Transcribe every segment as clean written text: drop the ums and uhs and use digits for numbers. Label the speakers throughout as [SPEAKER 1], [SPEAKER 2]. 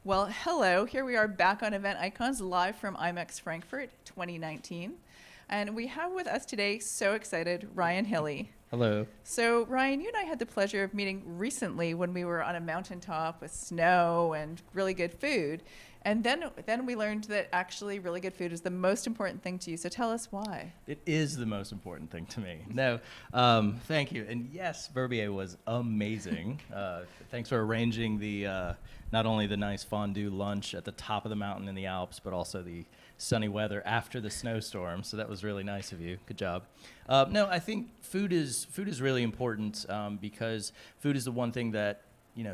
[SPEAKER 1] Well, hello. Here we are back on Event Icons live from IMEX Frankfurt 2019. And we have with us today, so excited, Ryan Hilley.
[SPEAKER 2] Hello.
[SPEAKER 1] So, Ryan, you and I had the pleasure of meeting recently when we were on a mountaintop with snow and really good food. And then we learned that actually really good food is the most important thing to you. So tell us why.
[SPEAKER 2] It is the most important thing to me. No, thank you. And yes, Verbier was amazing. Thanks for arranging the not only the nice fondue lunch at the top of the mountain in the Alps, but also the sunny weather after the snowstorm. So that was really nice of you. Good job. No, I think food is really important because food is the one thing that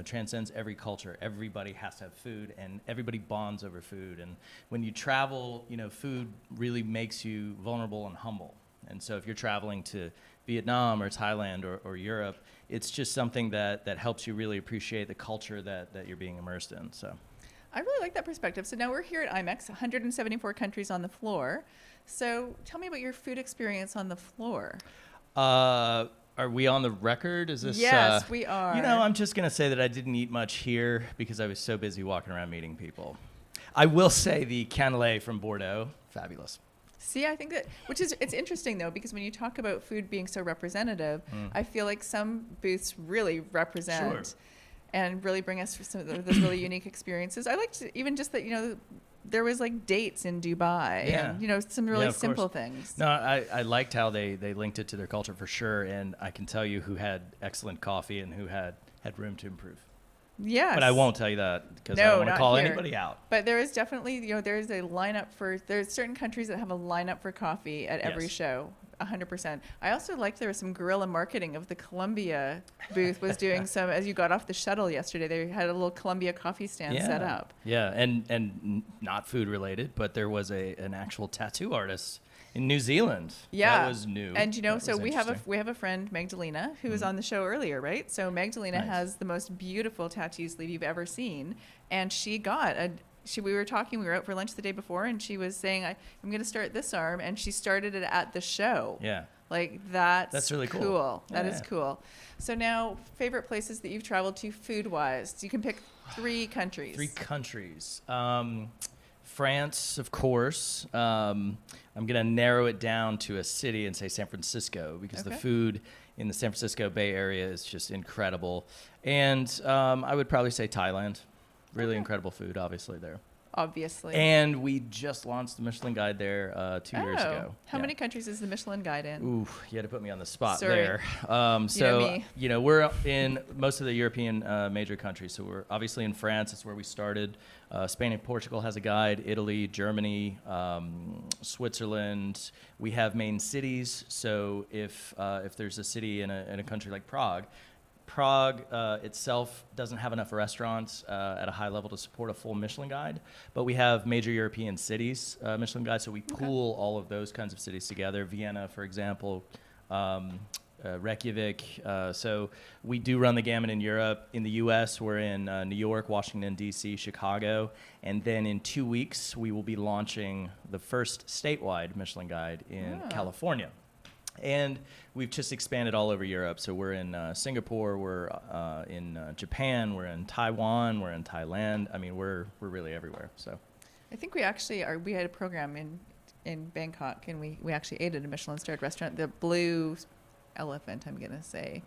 [SPEAKER 2] transcends every culture. Everybody has to have food, and everybody bonds over food. And when you travel, food really makes you vulnerable and humble. And so if you're traveling to Vietnam or Thailand or Europe, it's just something that helps you really appreciate the culture that you're being immersed in. So
[SPEAKER 1] I really like that perspective. So now we're here at IMEX, 174 countries on the floor. So tell me about your food experience on the floor.
[SPEAKER 2] Are we on the record? Is this?
[SPEAKER 1] Yes, we are.
[SPEAKER 2] I'm just going to say that I didn't eat much here because I was so busy walking around meeting people. I will say the cannelé from Bordeaux, fabulous.
[SPEAKER 1] See, I think that, it's interesting though, because when you talk about food being so representative, I feel like some booths really represent and really bring us some of those really unique experiences. I liked even just that, there was like dates in Dubai and, some really simple things.
[SPEAKER 2] No, I liked how they linked it to their culture for sure. And I can tell you who had excellent coffee and who had room to improve.
[SPEAKER 1] Yes.
[SPEAKER 2] But I won't tell you that because I don't want to call anybody out.
[SPEAKER 1] But there is definitely, there's a lineup there's certain countries that have a lineup for coffee at every show. 100%. I also liked there was some guerrilla marketing of the Columbia booth was doing some, as you got off the shuttle yesterday, they had a little Columbia coffee stand set up.
[SPEAKER 2] Yeah, and not food related, but there was an actual tattoo artist in New Zealand.
[SPEAKER 1] Yeah.
[SPEAKER 2] That was new.
[SPEAKER 1] And so we have a friend, Magdalena, who was on the show earlier, right? So Magdalena has the most beautiful tattoo sleeve you've ever seen. And she got we were talking, we were out for lunch the day before, and she was saying, I'm going to start this arm, and she started it at the show.
[SPEAKER 2] Yeah.
[SPEAKER 1] Like, that's
[SPEAKER 2] really cool.
[SPEAKER 1] That is cool. So now, favorite places that you've traveled to food-wise. You can pick 3 countries.
[SPEAKER 2] 3 countries. France, of course. I'm going to narrow it down to a city and say San Francisco because the food in the San Francisco Bay Area is just incredible. And I would probably say Thailand. Really incredible food, obviously, there.
[SPEAKER 1] Obviously.
[SPEAKER 2] And we just launched the Michelin Guide there 2 years ago.
[SPEAKER 1] How many countries is the Michelin Guide in?
[SPEAKER 2] Ooh, you had to put me on the spot
[SPEAKER 1] Sorry.
[SPEAKER 2] there. We're in most of the European major countries. So we're obviously in France. That's where we started. Spain and Portugal has a guide. Italy, Germany, Switzerland. We have main cities. So if there's a city in a country like Prague itself doesn't have enough restaurants at a high level to support a full Michelin Guide, but we have major European cities Michelin Guide, so we pool all of those kinds of cities together. Vienna, for example, Reykjavik. So we do run the gamut in Europe. In the U.S., we're in New York, Washington, D.C., Chicago, and then in 2 weeks, we will be launching the first statewide Michelin Guide in California. And we've just expanded all over Europe. So we're in Singapore, we're in Japan, we're in Taiwan, we're in Thailand. I mean, we're really everywhere. So
[SPEAKER 1] I think we actually we had a program in Bangkok, and we actually ate at a Michelin-starred restaurant, the Blue Elephant, I'm going to say.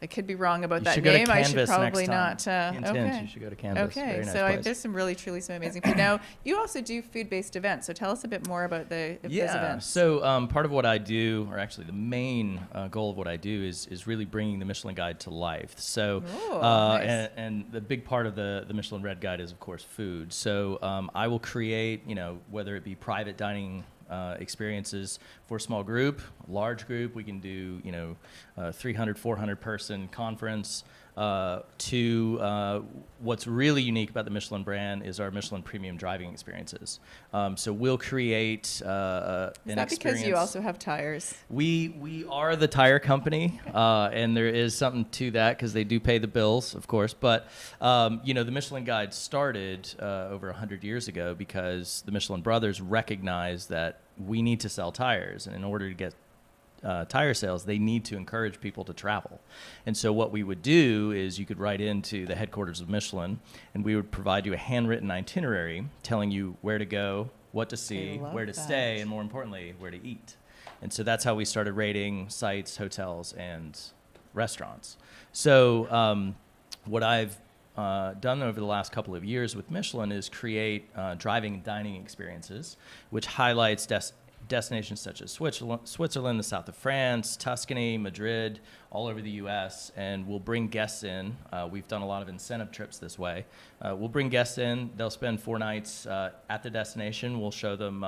[SPEAKER 1] I could be wrong about that name. I should probably not.
[SPEAKER 2] You should go to Canvas.
[SPEAKER 1] Okay,
[SPEAKER 2] nice
[SPEAKER 1] so there's some truly some amazing food. Now, you also do food-based events, so tell us a bit more about those events.
[SPEAKER 2] So part of what I do, or actually the main goal of what I do is really bringing the Michelin Guide to life. So,
[SPEAKER 1] nice.
[SPEAKER 2] and the big part of the Michelin Red Guide is, of course, food. So I will create, whether it be private dining experiences for a small group, large group. We can do 300, 400 person conference. To what's really unique about the Michelin brand is our Michelin premium driving experiences. So we'll create an experience.
[SPEAKER 1] Is that because you also have tires?
[SPEAKER 2] We are the tire company, and there is something to that because they do pay the bills, of course. But the Michelin Guide started over 100 years ago because the Michelin brothers recognized that we need to sell tires, and in order to get tire sales, they need to encourage people to travel. And so what we would do is you could write into the headquarters of Michelin, and we would provide you a handwritten itinerary telling you where to go, what to see, where to stay, and more importantly, where to eat. And so that's how we started rating sites, hotels, and restaurants. So what I've done over the last couple of years with Michelin is create driving and dining experiences, which highlights destinations such as Switzerland, the south of France, Tuscany, Madrid, all over the U.S., and we'll bring guests in. We've done a lot of incentive trips this way. We'll bring guests in. They'll spend 4 nights at the destination. We'll show them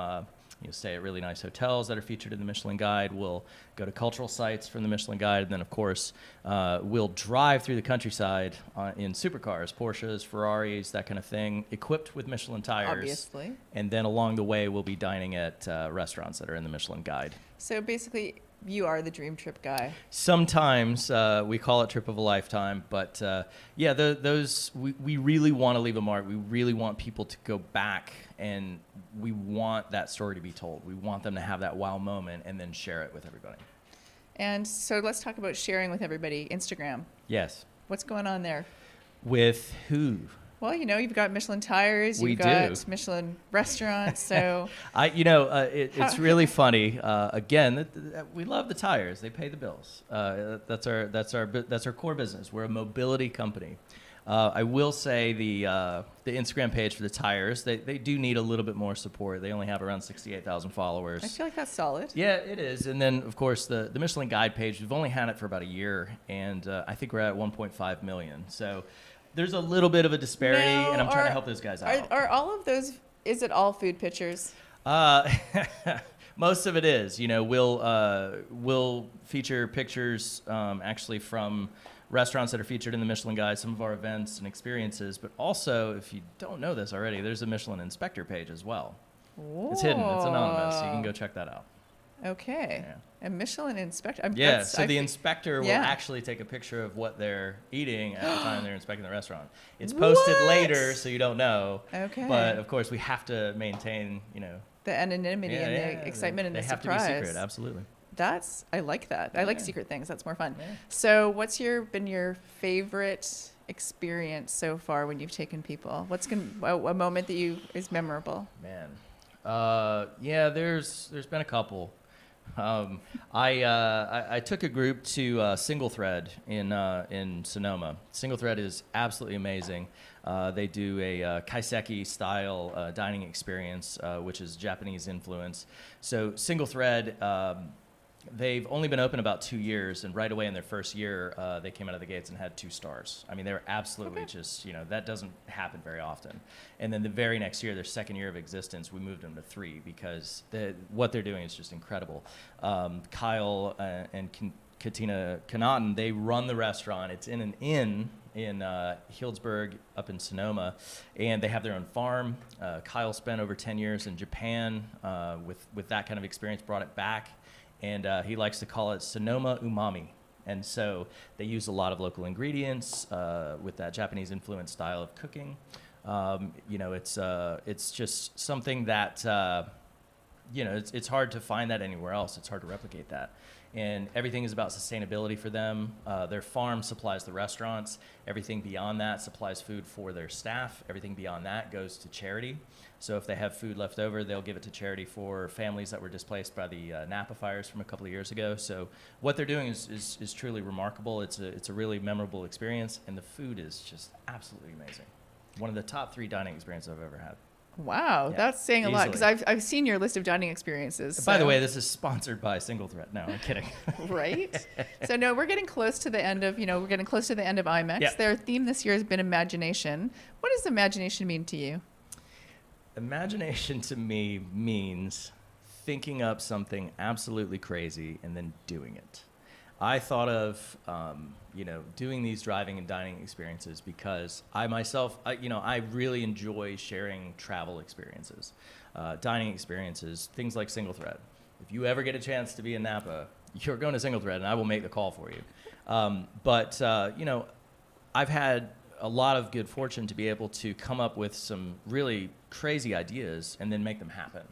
[SPEAKER 2] stay at really nice hotels that are featured in the Michelin Guide. We'll go to cultural sites from the Michelin Guide. And then, of course, we'll drive through the countryside in supercars, Porsches, Ferraris, that kind of thing, equipped with Michelin tires.
[SPEAKER 1] Obviously.
[SPEAKER 2] And then along the way, we'll be dining at restaurants that are in the Michelin Guide.
[SPEAKER 1] So basically, you are the dream trip guy.
[SPEAKER 2] Sometimes we call it trip of a lifetime, but we really want to leave a mark. We really want people to go back, and we want that story to be told. We want them to have that wow moment and then share it with everybody.
[SPEAKER 1] And so let's talk about sharing with everybody. Instagram.
[SPEAKER 2] Yes.
[SPEAKER 1] What's going on there?
[SPEAKER 2] With who?
[SPEAKER 1] Well, you've got Michelin tires, you've got Michelin restaurants, so...
[SPEAKER 2] It's really funny. Again, we love the tires. They pay the bills. That's our core business. We're a mobility company. I will say the Instagram page for the tires, they do need a little bit more support. They only have around 68,000 followers.
[SPEAKER 1] I feel like that's solid.
[SPEAKER 2] Yeah, it is. And then, of course, the Michelin Guide page, we've only had it for about a year, and I think we're at 1.5 million. So... there's a little bit of a disparity, and I'm trying to help those guys out.
[SPEAKER 1] Are all of those, is it all food pictures?
[SPEAKER 2] Most of it is. We'll feature pictures actually from restaurants that are featured in the Michelin Guide, some of our events and experiences, but also, if you don't know this already, there's a Michelin Inspector page as well. Whoa. It's hidden. It's anonymous. So you can go check that out.
[SPEAKER 1] Okay. Yeah. A Michelin inspector.
[SPEAKER 2] So the inspector will actually take a picture of what they're eating at the time they're inspecting the restaurant. It's posted later, so you don't know.
[SPEAKER 1] Okay.
[SPEAKER 2] But of course, we have to maintain,
[SPEAKER 1] the anonymity and the excitement and the surprise.
[SPEAKER 2] They have to be secret. Absolutely.
[SPEAKER 1] I like that. I like secret things. That's more fun. Yeah. So, what's been your favorite experience so far when you've taken people? What's a moment that is memorable?
[SPEAKER 2] Man, there's been a couple. I took a group to Single Thread in Sonoma. Single Thread is absolutely amazing. They do a kaiseki style dining experience, which is Japanese influence. So Single Thread, they've only been open about 2 years, and right away in their first year, they came out of the gates and had 2 stars. I mean, they were absolutely just, that doesn't happen very often. And then the very next year, their second year of existence, we moved them to 3 because what they're doing is just incredible. Kyle and Katina Connaughton, they run the restaurant. It's in an inn in Healdsburg up in Sonoma, and they have their own farm. Kyle spent over 10 years in Japan with that kind of experience, brought it back. And he likes to call it Sonoma umami. And so they use a lot of local ingredients with that Japanese influenced style of cooking. It's just something that, it's hard to find that anywhere else. It's hard to replicate that. And everything is about sustainability for them. Their farm supplies the restaurants. Everything beyond that supplies food for their staff. Everything beyond that goes to charity. So if they have food left over, they'll give it to charity for families that were displaced by the Napa fires from a couple of years ago. So what they're doing is truly remarkable. It's a really memorable experience, and the food is just absolutely amazing. One of the top 3 dining experiences I've ever had.
[SPEAKER 1] Wow, that's saying a lot, because I've seen your list of dining experiences. So.
[SPEAKER 2] By the way, this is sponsored by Single Thread. No, I'm kidding.
[SPEAKER 1] Right? So no, we're getting close to the end of IMEX. Yep. Their theme this year has been imagination. What does imagination mean to you?
[SPEAKER 2] Imagination to me means thinking up something absolutely crazy and then doing it. I thought of, doing these driving and dining experiences because I myself, I really enjoy sharing travel experiences, dining experiences, things like Single Thread. If you ever get a chance to be in Napa, you're going to Single Thread, and I will make the call for you. I've had a lot of good fortune to be able to come up with some really crazy ideas and then make them happen.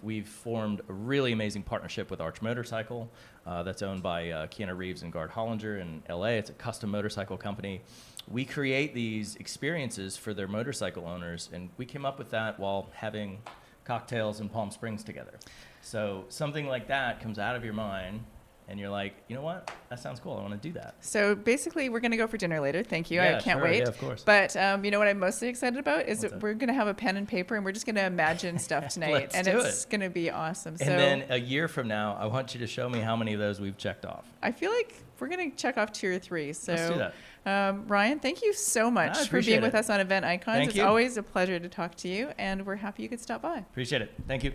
[SPEAKER 2] We've formed a really amazing partnership with Arch Motorcycle that's owned by Keanu Reeves and Gard Hollinger in LA. It's a custom motorcycle company. We create these experiences for their motorcycle owners, and we came up with that while having cocktails in Palm Springs together. So something like that comes out of your mind, and you're like, you know what? That sounds cool. I want to do that.
[SPEAKER 1] So basically, we're going to go for dinner later. Thank you.
[SPEAKER 2] Yeah,
[SPEAKER 1] I can't
[SPEAKER 2] sure.
[SPEAKER 1] wait.
[SPEAKER 2] Yeah, of course.
[SPEAKER 1] But you know what I'm mostly excited about is that we're going to have a pen and paper, and we're just going to imagine stuff tonight. And it's going to be awesome.
[SPEAKER 2] And then a year from now, I want you to show me how many of those we've checked off.
[SPEAKER 1] I feel like we're going to check off 2 or 3. So
[SPEAKER 2] let's do that.
[SPEAKER 1] Ryan, thank you so much for being with us on Event Icons. It's always a pleasure to talk to you, and we're happy you could stop by.
[SPEAKER 2] Appreciate it. Thank you.